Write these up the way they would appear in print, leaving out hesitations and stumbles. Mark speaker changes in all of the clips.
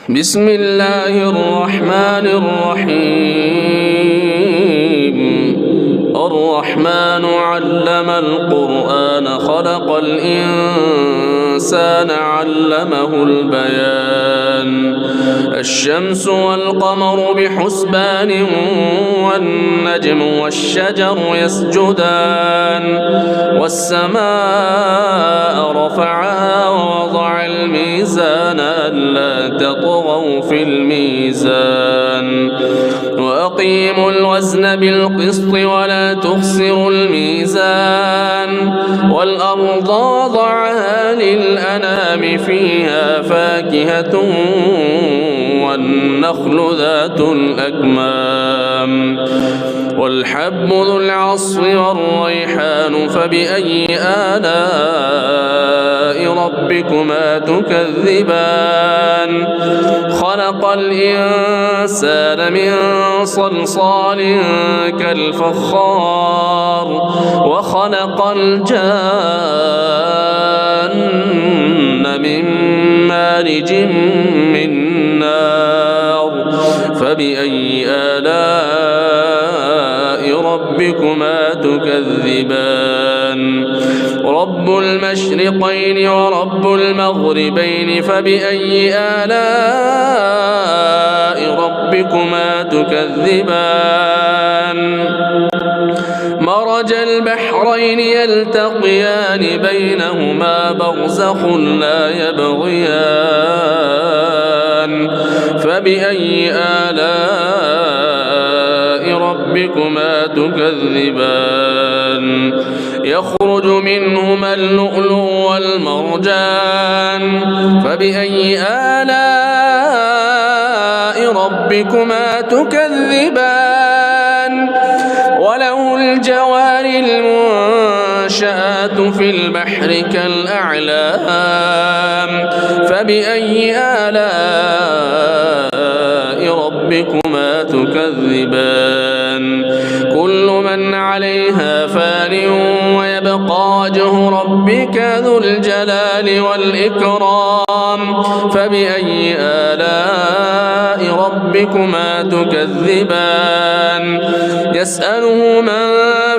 Speaker 1: بسم الله الرحمن الرحيم. الرحمن علم القرآن خلق الإنسان علمه البيان. الشمس والقمر بحسبان والنجم والشجر يسجدان والسماء رفعها ووضع الميزان ألا تطغوا في الميزان وأقيموا الوزن بالقسط ولا تخسروا الميزان والأرض وضعها للأنام فيها فاكهة والنخل ذات الأكمام والحب ذو العصف والريحان فبأي آلاء ربكما تكذبان. خلق الإنسان من صلصال كالفخار وخلق الجان من مارج من نار فبأي آلاء ربكما تكذبان. رب المشرقين ورب المغربين فبأي آلاء ربكما تكذبان. مرج البحرين يلتقيان بينهما برزخ لا يبغيان فبأي آلاء ربكما تكذبان. يخرج منهما اللؤلؤ والمرجان فبأي آلاء ربكما تكذبان. وله الجوار المنشآت في البحر كالأعلام فبأي آلاء ربكما تكذبان. كل من عليها فان ويبقى وجه ربك ذو الجلال والإكرام فبأي آلاء ربكما تكذبان. يسأله من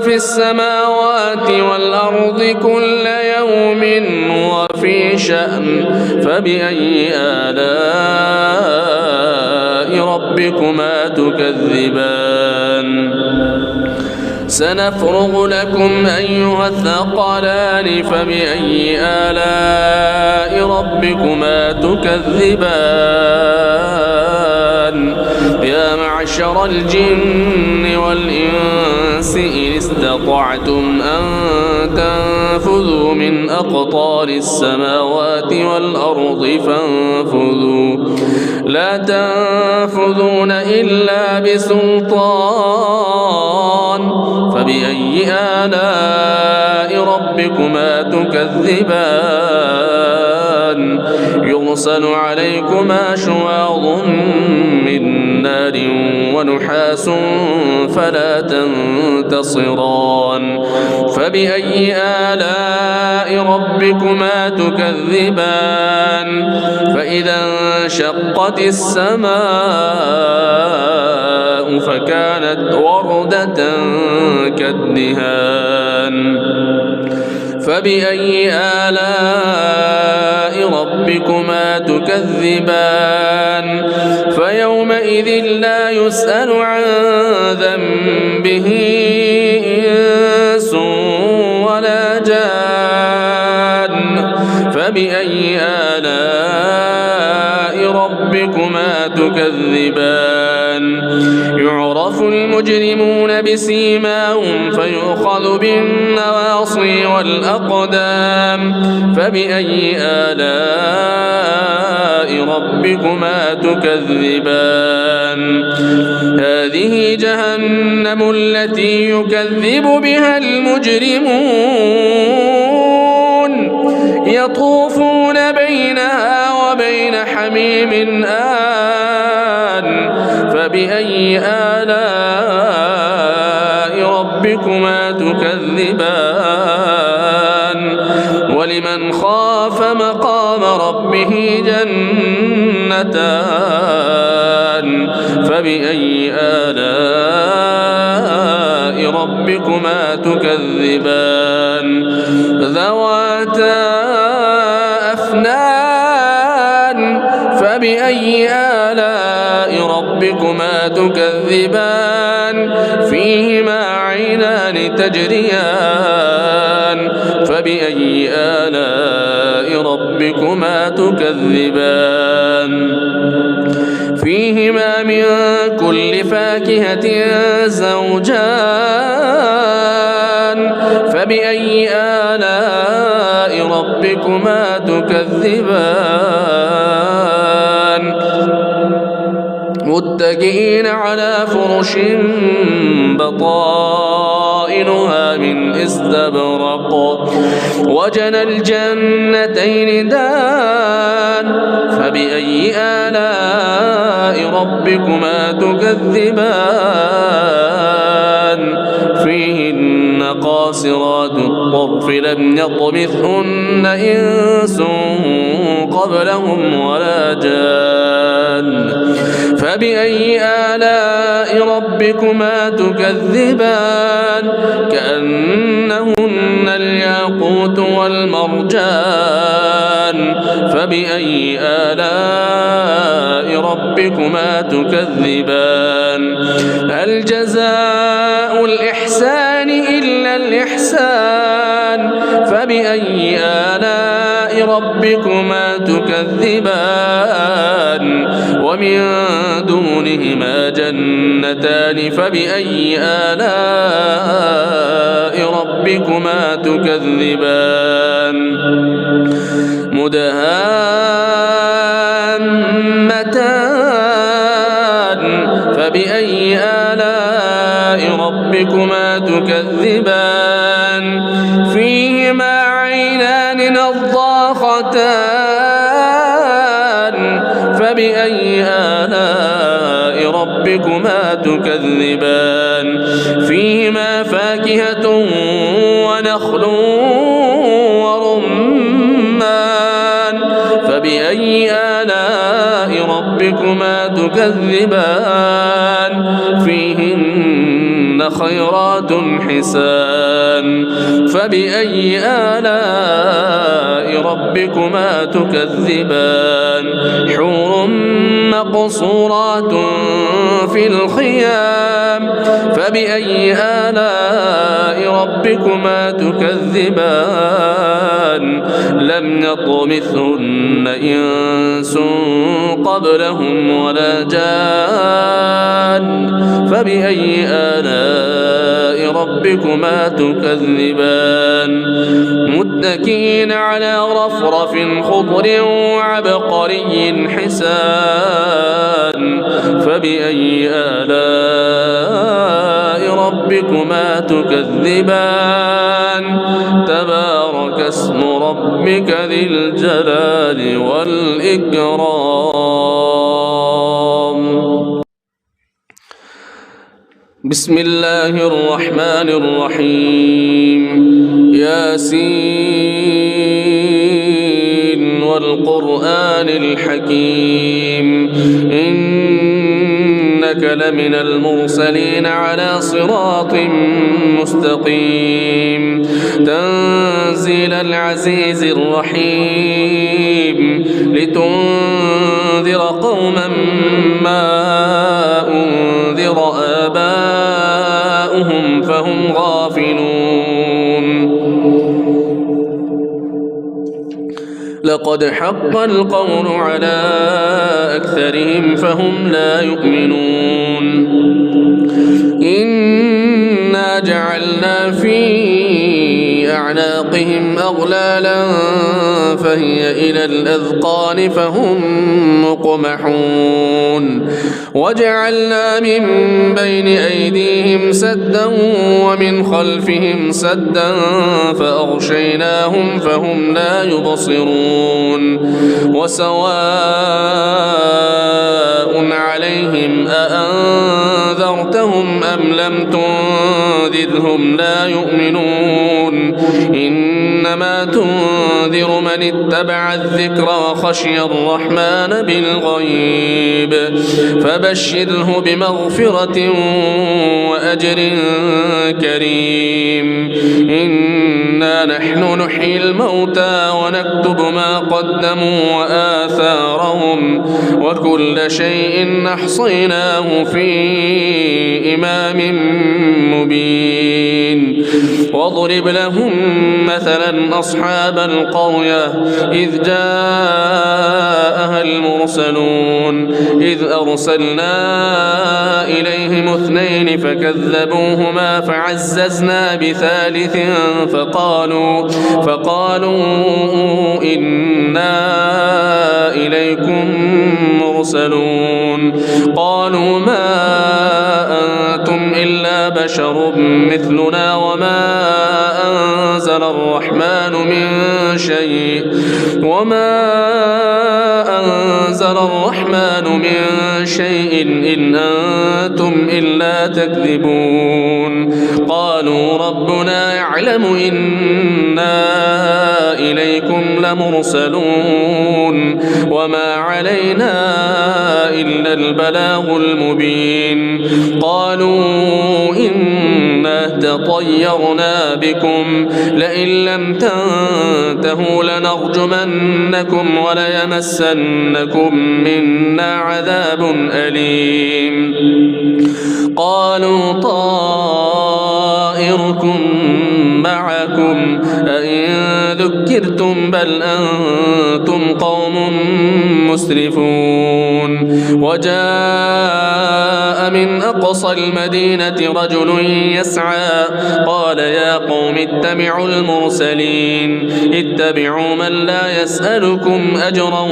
Speaker 1: في السماوات والأرض كل يوم وفي شأن فبأي آلاء ربكما تكذبان. سنفرغ لكم أيها الثقلان فبأي آلاء ربكما تكذبان. يا معشر الجن والإنس إن استطعتم أن تنفذوا من أقطار السماوات والأرض فانفذوا لا تنفذون إلا بسلطان فبأي آلاء ربكما تكذبان. يرسل عليكما شواظ من نار ونحاس فلا تنتصران فبأي آلاء ربكما تكذبان. فإذا انشقت السماء فكانت وردة كالدهان فبأي آلاء ربكما تكذبان. فيومئذ لا يسأل عن ذنبه إنس ولا جان فبأي آلاء ربكما تكذبان. يعرف المجرمون بسيماهم فيؤخذ بالنواصي والأقدام فبأي آلاء ربكما تكذبان. هذه جهنم التي يكذب بها المجرمون يطوفون بينها وبين حميم آن فبأي آلاء ربكما تكذبان. ولمن خاف مقام ربه جنتان جنتان فبأي آلاء ربكما تكذبان ذواتا أفنان فبأي آلاء ربكما تكذبان فيهما عينان تجريان فبأي آلاء ربكما تكذبان فيهما من كل فاكهة زوجان فبأي آلاء ربكما تكذبان متكئين على فرش بطائنها من استبرق وجنى الجنتين دان فبأي آلاء ربكما تكذبان فيهن قاصرات الطرف لم يطمثهن إنس قبلهم ولا جان فبأي آلاء ربكما تكذبان كأنهن الياقوت والمرجان فبأي آلاء ربكما تكذبان هل جزاء الإحسان إلا الإحسان فبأي آلاء ربكما تكذبان ومن دونهما جنتان فبأي آلاء ربكما تكذبان مدهامتان فبأي آلاء ربكما تكذبان فيهما عينان نضاختان فبأي آلاء ربكما تكذبان فيهما فاكهة ونخل ورمان فبأي آلاء ربكما تكذبان فيهن خيرات حسان فبأي آلاء ربكما تكذبان حور مقصورات في الخيام فبأي آلاء ربكما تكذبان لم يطمثهن إنس قبلهم ولا جان فبأي آلاء ربكما تكذبان متكئين على رفرف خضر وعبقري حسان فبأي آلاء ربكما تكذبان تبارك اسم ربك ذي الجلال والإكرام بسم الله الرحمن الرحيم ياسين والقرآن الحكيم إنك لمن المرسلين على صراط مستقيم تنزيل العزيز الرحيم لتنذر قوما ما أنذر آباؤهم فهم غافلون لقد حق القول على أكثرهم فهم لا يؤمنون إنا جعلنا في أعناقهم أغلالا فهي إلى الأذقان فهم مقمحون وجعلنا من بين أيديهم سدا ومن خلفهم سدا فأغشيناهم فهم لا يبصرون وسواء عليهم أأنذرتهم أم لم تنذرهم لا يؤمنون إنما تنذر تنذر من اتبع الذكر وخشي الرحمن بالغيب فبشره بمغفرة وأجر كريم. إنا نحن نحيي الموتى ونكتب ما قدموا وآثارهم وكل شيء أحصيناه في إمام مبين. واضرب لهم مثلا أصحاب القرية إذ جاءها المرسلون إذ أرسلنا إليهم 2 فكذبوهما فعززنا بثالث فقالوا إنا إليكم مرسلون. قالوا ما أنتم إلا بشر مثلنا وما أنزل الرحمن من شيء إن أنتم إلا تكذبون. قالوا ربنا يعلم إنا إليكم لمرسلون وما علينا إلا البلاغ المبين. قالوا إنا تطيرنا بكم لئن لم تنتهوا لنرجمنكم وليمسنكم منا عذاب أليم. قالوا طائركم معكم أئن ذكرتم بل أنتم قوم مسرفون. وجاء من أقصى المدينة رجل يسعى قال يا قوم اتبعوا المرسلين اتبعوا من لا يسألكم أجرا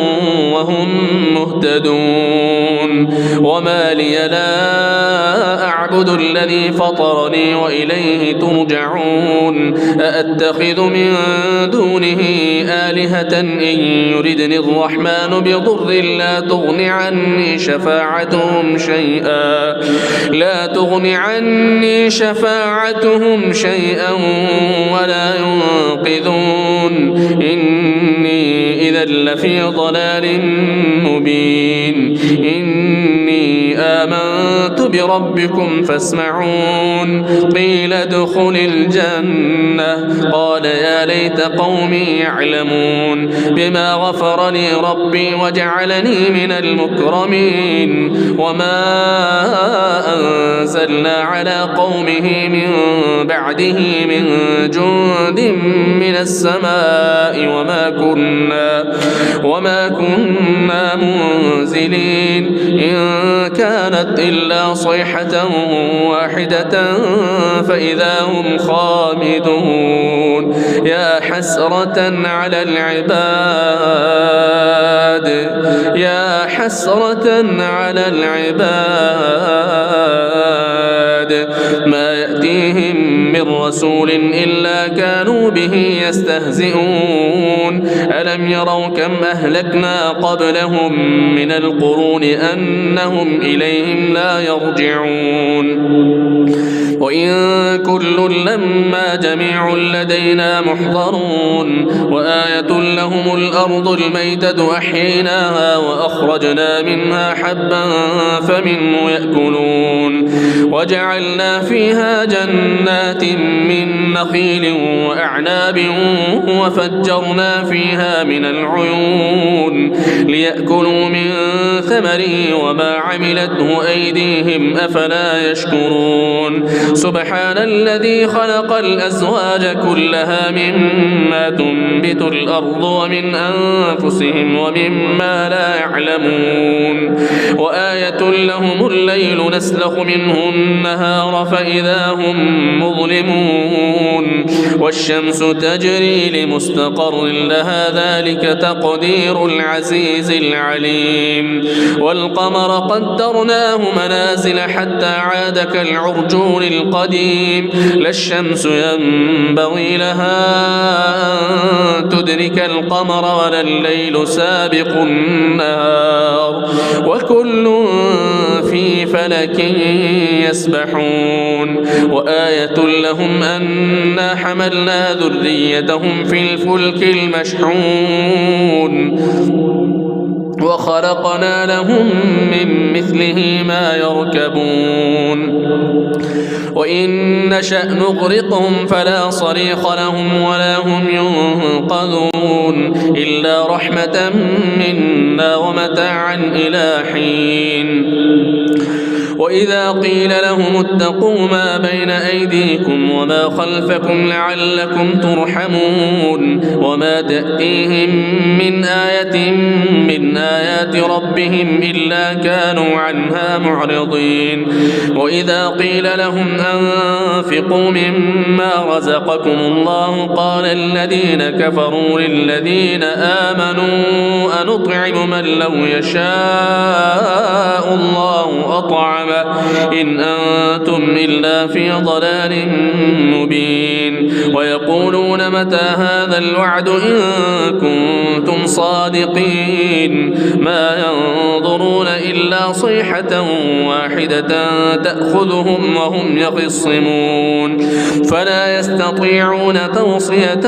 Speaker 1: وهم مهتدون. وما لي لا أعبد الذي فطرني وإليه ترجعون. أأتخذ من دونه آلهة إن يردني الرحمن بضر لا تغن عني شفاعتهم شيئا ولا ينقذون. إني إذا لفي ضلال مبين. إني آمنت بربكم فاسمعون. قيل ادخل الجنة قال يا ليت قومي يعلمون بما غفر لي ربي وجعلني من المكرمين. وما أنزلنا على قومه من بعده من جند من السماء وما كنا منزلين إن كانت إلا صيحة واحدة فإذا هم خامدون. يا حسرة على العباد ما يأتيهم من رسول إلا كانوا به يستهزئون. ألم يروا كم أهلكنا قبلهم من القرون أنهم إليهم لا يرجعون. وإن كل لما جميع لدينا محضرون. وآية لهم الأرض الميتة أحييناها وأخرجنا منها حبا فمنه يأكلون. وجعلنا فيها جنات من نخيل وأعناب وفجرنا فيها من العيون ليأكلوا من ثمره وما عملته أيديهم أفلا يشكرون. سبحان الذي خلق الأزواج كلها مما تنبت الأرض ومن أنفسهم ومما لا يعلمون. وآية لهم الليل نسلخ منه النهار فإذا هم مظلمون. والشمس تجري لمستقر لها ذلك تقدير العزيز العليم. والقمر قدرناه منازل حتى عاد كالعرجون القديم. لا الشمس ينبغي لها أن تدرك القمر ولا الليل سابق النهار وكل في فلك يسبحون وآية لهم أنا حملنا ذريتهم في الفلك المشحون وخلقنا لهم من مثله ما يركبون وإن نشأ نغرقهم فلا صريخ لهم ولا هم ينقذون إلا رحمة منا ومتاعا إلى حين وإذا قيل لهم اتقوا ما بين أيديكم وما خلفكم لعلكم ترحمون وما تأتيهم من آية من آيات ربهم إلا كانوا عنها معرضين وإذا قيل لهم أنفقوا مما رزقكم الله قال الذين كفروا للذين آمنوا أنطعم من لو يشاء الله أطعمه إن أنتم إلا في ضلال مبين ويقولون متى هذا الوعد إن كنتم صادقين ما ينظرون إلا صيحة واحدة تأخذهم وهم يخصمون فلا يستطيعون توصية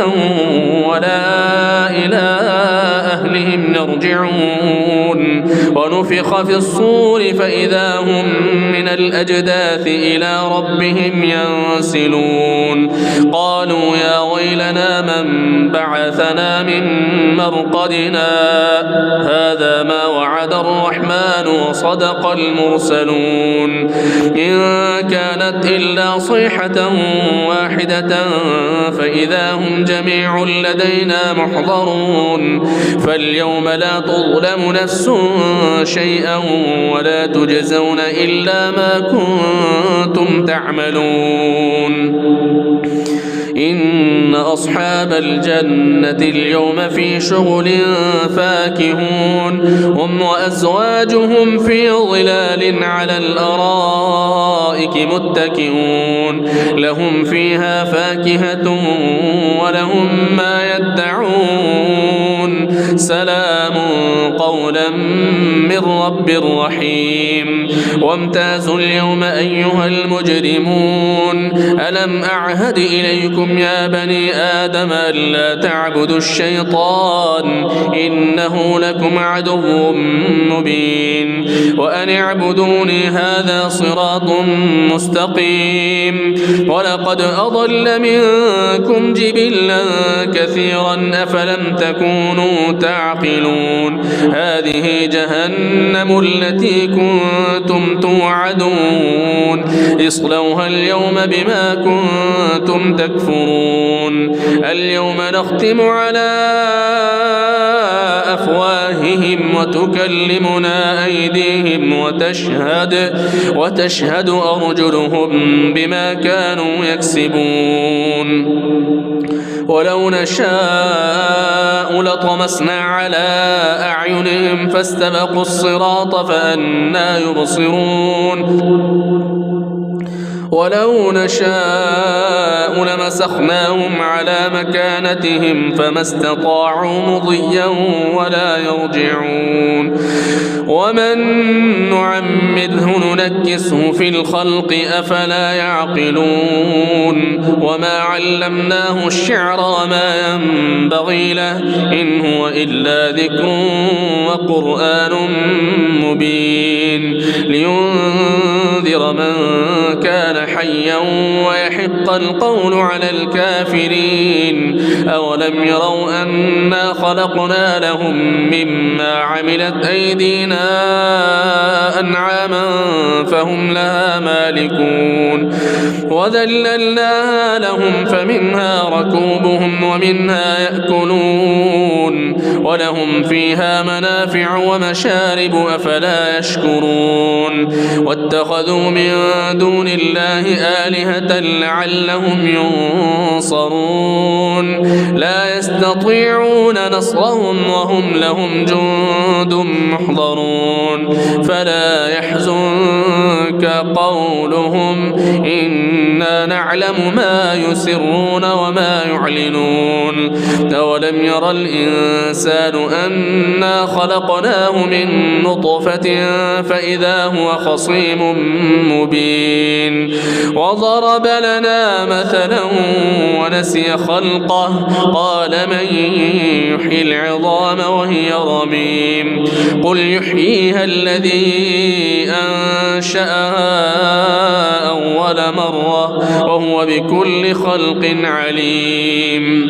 Speaker 1: ولا إلى أهلهم يرجعون ونفخ في الصور فإذا هم من الأجداث إلى ربهم ينسلون قالوا يا ويلنا من بعثنا من مرقدنا هذا ما وعد الرحمن وصدق المرسلون إن كانت إلا صيحة واحدة فإذا هم جميع لدينا محضرون فاليوم لا تظلم نفس شيئا ولا تجزون إلا ما كنتم تعملون إن أصحاب الجنة اليوم في شغل فاكهون هم وأزواجهم في ظلال على الأرائك متكئون لهم فيها فاكهة ولهم ما يدعون سلام قولا من رب رحيم وامتازوا اليوم أيها المجرمون ألم أعهد إليكم يا بني آدم ألا تعبدوا الشيطان إنه لكم عدو مبين وأن اعبدوني هذا صراط مستقيم ولقد أضل منكم جبلا كثيرا أفلم تكونوا تعقلون هذه جهنم التي كنتم توعدون اصلوها اليوم بما كنتم تكفرون اليوم نختم على أفواههم وتكلمنا أيديهم وتشهد أرجلهم بما كانوا يكسبون ولو نشاء لطمسنا على أعينهم فاستبقوا الصراط فأنى يبصرون ولو نشاء لمسخناهم على مكانتهم فما استطاعوا مضيا ولا يرجعون ومن نعمره ننكسه في الخلق أفلا يعقلون وما علمناه الشعر وما ينبغي له إن هو إلا ذكر وقرآن مبين لينذر من كان حيا ويحق القول على الكافرين أولم يروا أنا خلقنا لهم مما عملت أيدينا أنعاما فهم لها مالكون وذللناها لهم فمنها ركوبهم ومنها يأكلون ولهم فيها منافع ومشارب أفلا يشكرون واتخذوا من دون الله آلهة لعلهم ينصرون لا يستطيعون نصرهم وهم لهم جند محضرون فلا يحزنك قولهم إن إنا نعلم ما يسرون وما يعلنون أولم ير الإنسان أنا خلقناه من نطفة فإذا هو خصيم مبين وضرب لنا مثلا ونسي خلقه قال من يحيي العظام وهي رميم قل يحييها الذي أنشأها أول مرة وهو بكل خلق عليم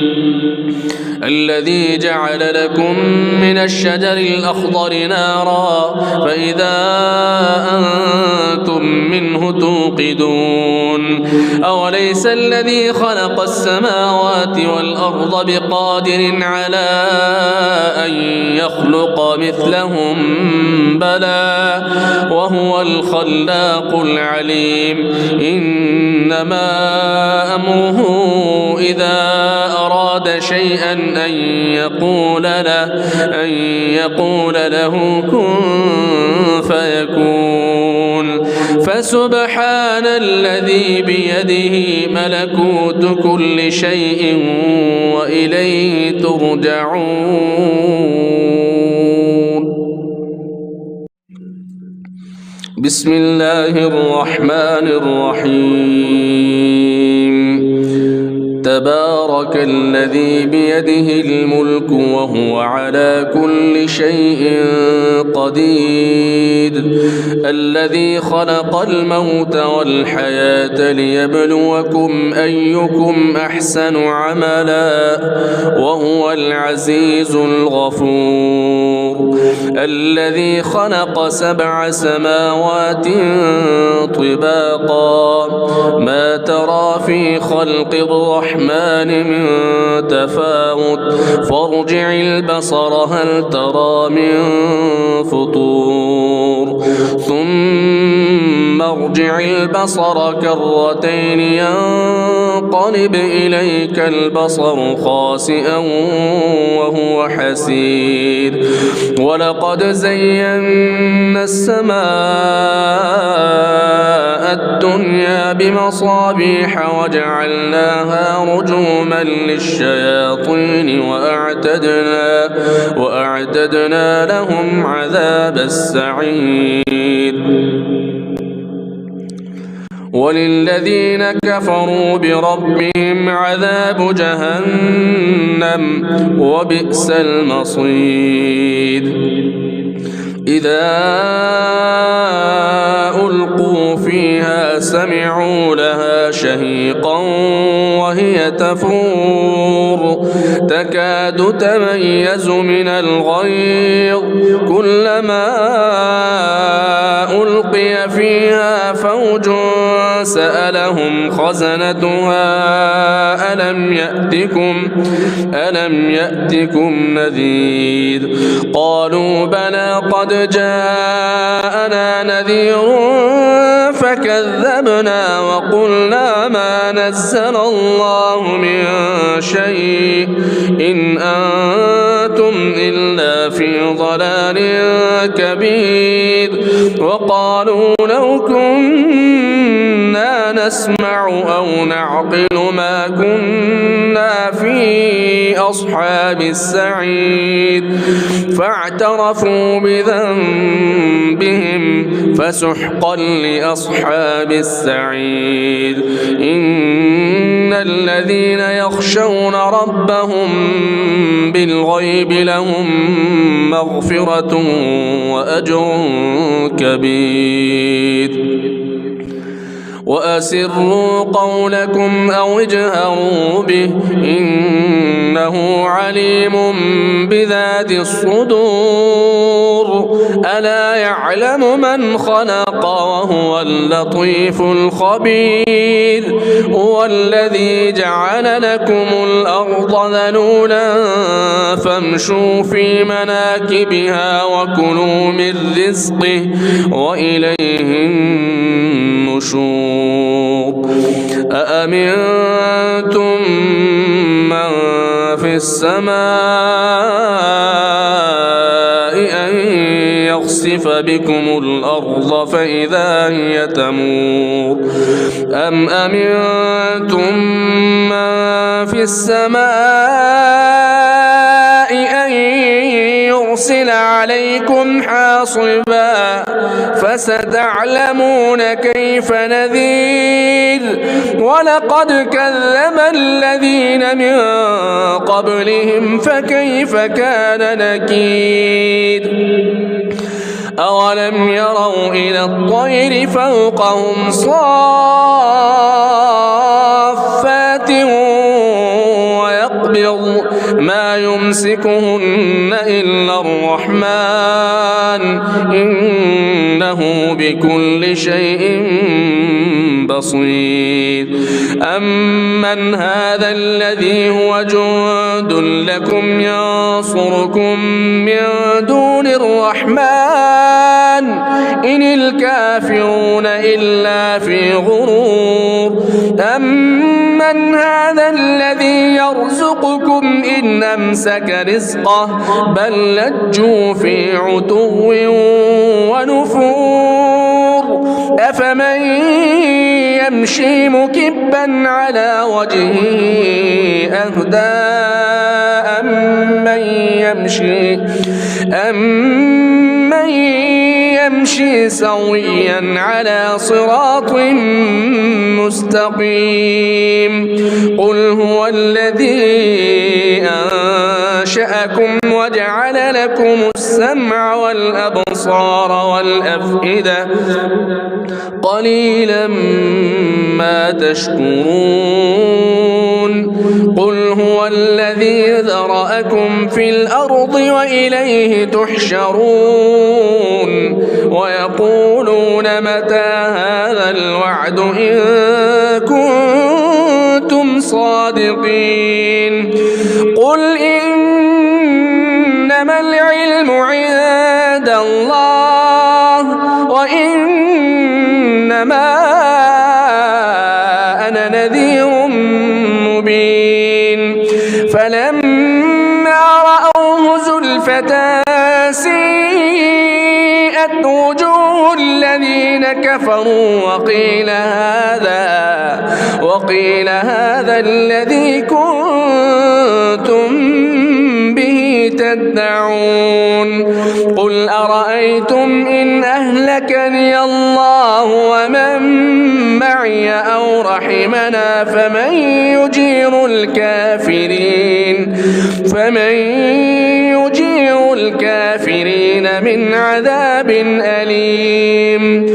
Speaker 1: الذي جعل لكم من الشجر الأخضر نارا فإذا أنتم منه توقدون أوليس الذي خلق السماوات والأرض بقادر على أن يخلق مثلهم بلى وهو الخلاق العليم إنما أمره إذا أراد شيئا أن يقول له كن فيكون فسبحان الذي بيده ملكوت كل شيء وإليه ترجعون بسم الله الرحمن الرحيم تبارك الذي بيده الملك وهو على كل شيء قدير الذي خلق الموت والحياة ليبلوكم أيكم أحسن عملا وهو العزيز الغفور الذي خلق 7 سماوات طباقا ما ترى في خلق الرحمن من تفاوت فارجع البصر هل ترى من فطور ثم ارجع البصر كرتين ينقلب إليك البصر خاسئا وهو حسير ولقد زينا السماء الدنيا بمصابيح وجعلناها رجوما للشياطين وأعتدنا لهم عذاب السعير وللذين كفروا بربهم عذاب جهنم وبئس المصير إذا ألقوا فيها سمعوا لها شهيقا وهي تفور تكاد تميز من الغيظ كلما ألقي فيها فوج سألهم خزنتها ألم يأتكم نذير قالوا بلى قد جاءنا نذير فكذبنا وقلنا ما نزل الله من شيء إن أنتم إلا في ضلال كبير وقالوا لو كنا نسمع أو نعقل ما كنا في أصحاب السعير فاعترفوا بذنبهم فسحقا لأصحاب السعير إن الذين يخشون ربهم بالغيب لهم مغفرة وأجر كبير وأسروا قولكم أو اجهروا به إنه عليم بذات الصدور ألا يعلم من خلق وهو اللطيف الخبير هو الذي جعل لكم الأرض ذلولا فامشوا في مناكبها وكلوا من رزقه وإليه النشور أأمنتم من في السماء أن يخسف بكم الأرض فإذا هي تمور أم أمنتم من في السماء أن يرسل عليكم حاصبا فستعلمون كيف نذير ولقد كذب الذين من قبلهم فكيف كان نكير أولم يروا إلى الطير فوقهم صافات ويقبض ما يمسكهن إلا الرحمن إنه بكل شيء بصير أمن هذا الذي هو جند لكم ينصركم من دون الرحمن إن الكافرون إلا في غرور أمن هذا الذي يرزقكم إن أمسك رزقه بل لجوا في عتو ونفور أفمن يمشي مكبا على وجهه أهدى أمن يمشي سويا على صراط مستقيم قل هو الذي أنشأكم وجعل لكم السمع والأبصار والأفئدة قليلا ما تشكرون قل هو الذي ذرأكم في الأرض وإليه تحشرون ويقولون متى هذا الوعد إن كنتم صادقين قل إنما العلم عند الله وإنما أنا نذير مبين فلما رأوه زلفة سيئت وجوه الذين كفروا وقيل هذا الذي كنتم به تدعون قل أرأيتم إن أهلكني الله ومن معي أو رحمنا فمن يجير الكافرين من عذاب أليم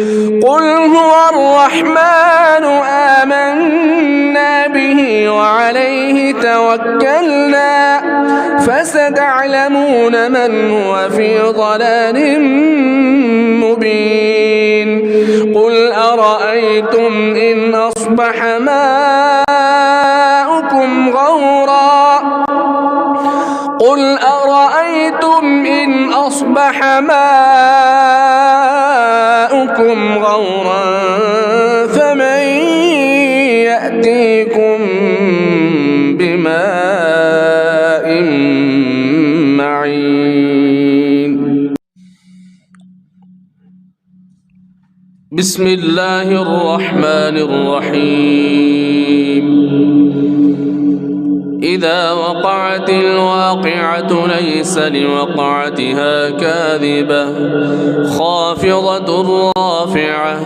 Speaker 1: قل هو الرحمن آمنا به وعليه توكلنا فستعلمون من هو في ضلال مبين قل أرأيتم إن أصبح ماؤكم غورا فمن يأتيكم بماء معين بسم الله الرحمن الرحيم إذا وقعت الواقعة ليس لوقعتها كاذبة خافضة رافعة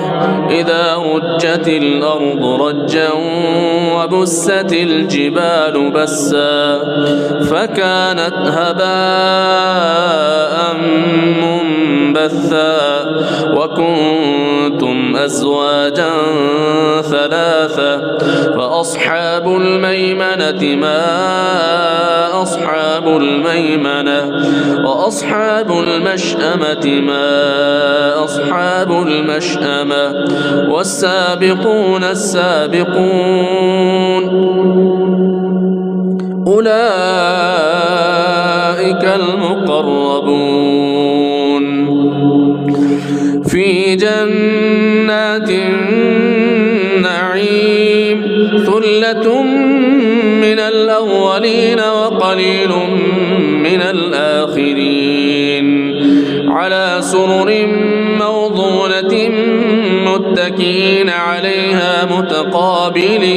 Speaker 1: إذا رجت الأرض رجا وبست الجبال بسا فكانت هباء منبثا وكنتم أزواجا ثلاثة فأصحاب الميمنة ما أصحاب الميمنة وأصحاب المشأمة ما أصحاب المشأمة والسابقون السابقون أولئك المقربون في جنات النعيم ثلة من الأولين وقليل من الآخرين على سرر موضونة متكئين عليها متقابلين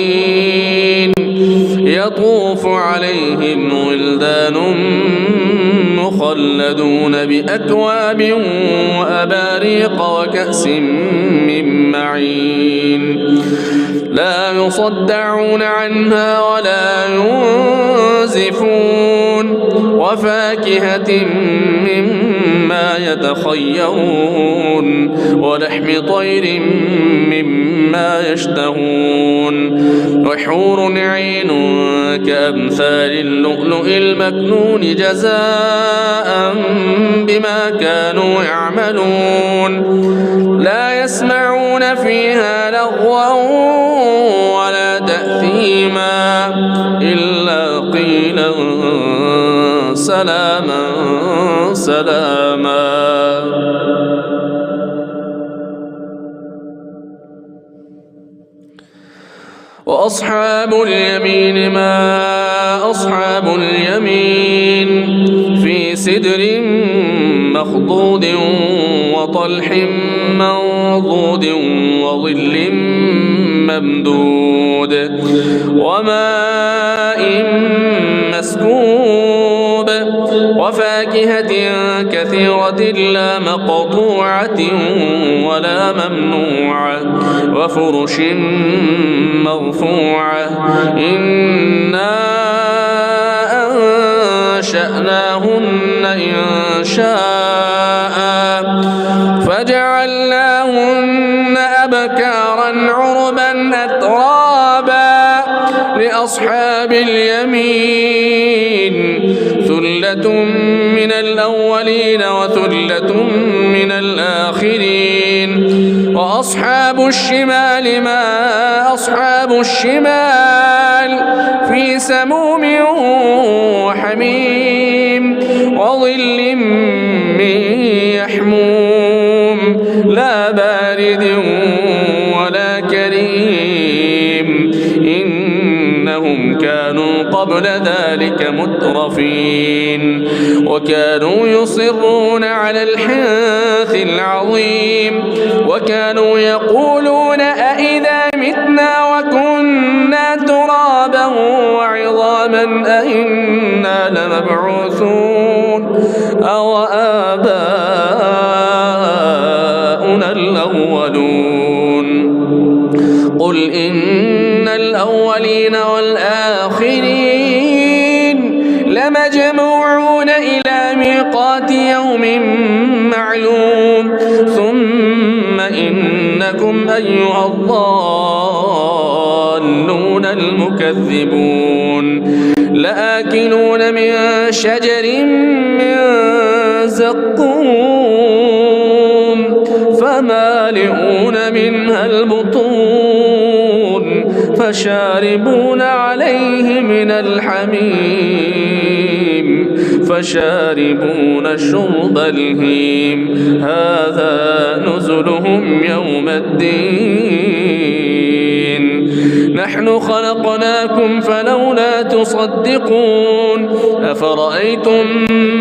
Speaker 1: يطوف عليهم ولدان مخلدون بأكواب وأباريق وكأس من معين لا يصدعون عنها ولا ينزفون وفاكهة مما يتخيرون ولحم طير مما يشتهون وحور عين كأمثال اللؤلؤ المكنون جزاء بما كانوا يعملون لا يسمعون فيها لغوا ولا تأثيما إلا قيلا سلاما سلاما. وأصحاب اليمين ما أصحاب اليمين في سدر مخضود وطلح منضود وظل ممدود وماء مسكوب وفاكهة كثيرة لا مقطوعة ولا ممنوعة وفرش مرفوعة إنا أنشأناهن إنشاء فجعلناهن أبكارا عربا أترابا لأصحاب اليمين ثلة من الأولين وثلة من الآخرين. وأصحاب الشمال ما أصحاب الشمال في سموم وحميم وظل من يحموم لا بارد ولا كريم إنهم كانوا قبل ذلك مترفين وكانوا يصرون على الحنث العظيم وكانوا يقولون أئذا متنا وكنا ترابا وعظاما أئنا لمبعوثون أو آباؤنا الأولون. قل إن الأولين والآخرين لمجموعون إلى ميقات يوم معلوم ثم إنكم أيها الضالون المكذبون لآكلون من شجر من زقوم فمالئون منها البطون فشاربون عليه من الحميم فشاربون شرب الهيم هذا نزلهم يوم الدين نحن خلقناكم فلولا تصدقون أفرأيتم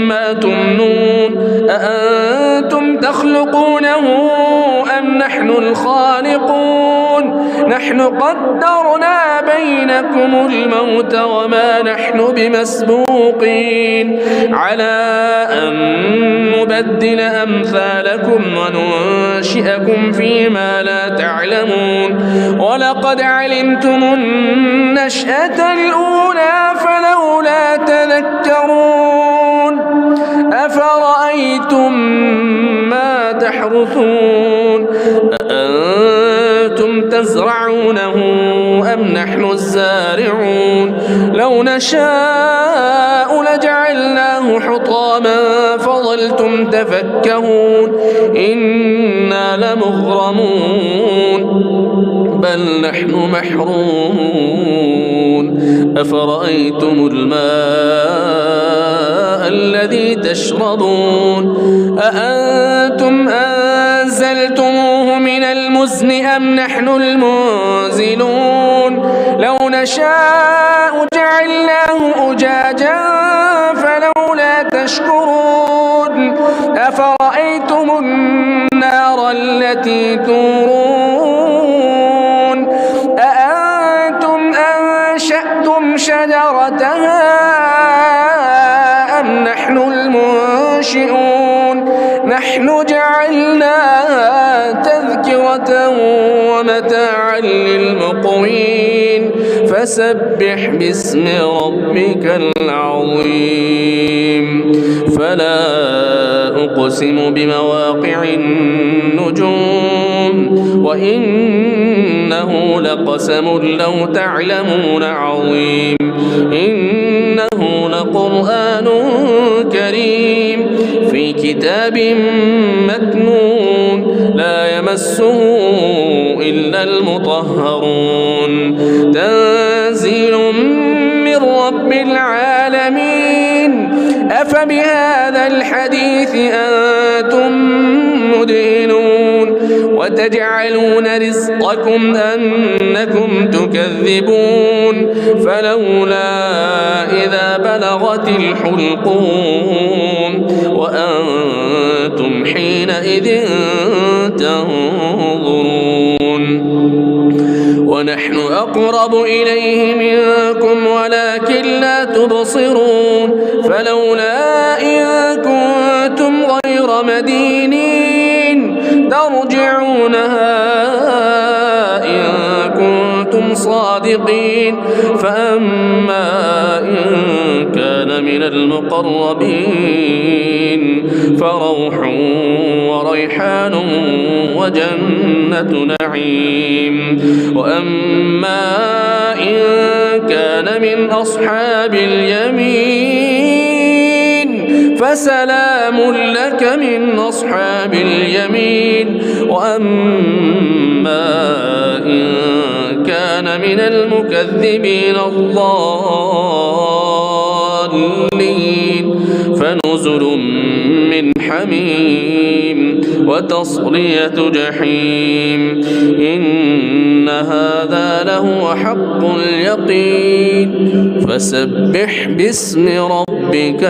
Speaker 1: ما تمنون أأنتم تخلقونه أم نحن الخالقون نحن قدرنا بينكم الموت وما نحن بمسبوقين على أن نبدل أمثالكم وننشئكم فيما لا تعلمون ولقد علمتم النشأة الأولى فلولا تذكرون أفرأيتم ما تحرثون أأنتم تزرعونه أم نحن الزارعون لو نشاء لجعلناه حطاما فظلتم تفكهون إنا لمغرمون بل نحن محرومون أفرأيتم الماء الذي تشربون أأنتم أنزلتموه من المزن أم نحن المنزلون لو نشاء جعلناه أجاجا فلولا تشكرون أفرأيتم التي تورون أأنتم أنشأتم شجرتها أم نحن المنشئون نحن جعلناها تذكرة ومتاعا للمقوين فسبح باسم ربك العظيم فلا أقسم بمواقع النجوم وإنه لقسم لو تعلمون عظيم إنه لقرآن كريم في كتاب مكنون لا يمسه إلا المطهرون تنزيل من رب العالمين أفبهذا الحديث أنتم مدهنون وتجعلون رزقكم أنكم تكذبون فلولا إذا بلغت الحلقوم وأنتم حينئذ تنظرون ونحن أقرب إليه منكم ولكن لا تبصرون فلولا إن كنتم غير مدينين ترجعونها إن كنتم صادقين فأما إن كان من المقربين فروح وريحان وجنة نعيم وأما إن كان من أصحاب اليمين فسلام لك من أصحاب اليمين وأما إن كان من المكذبين الضالين فنزل من حميم وتصلية جحيم إن هذا لهو حق اليقين فسبح باسم ربك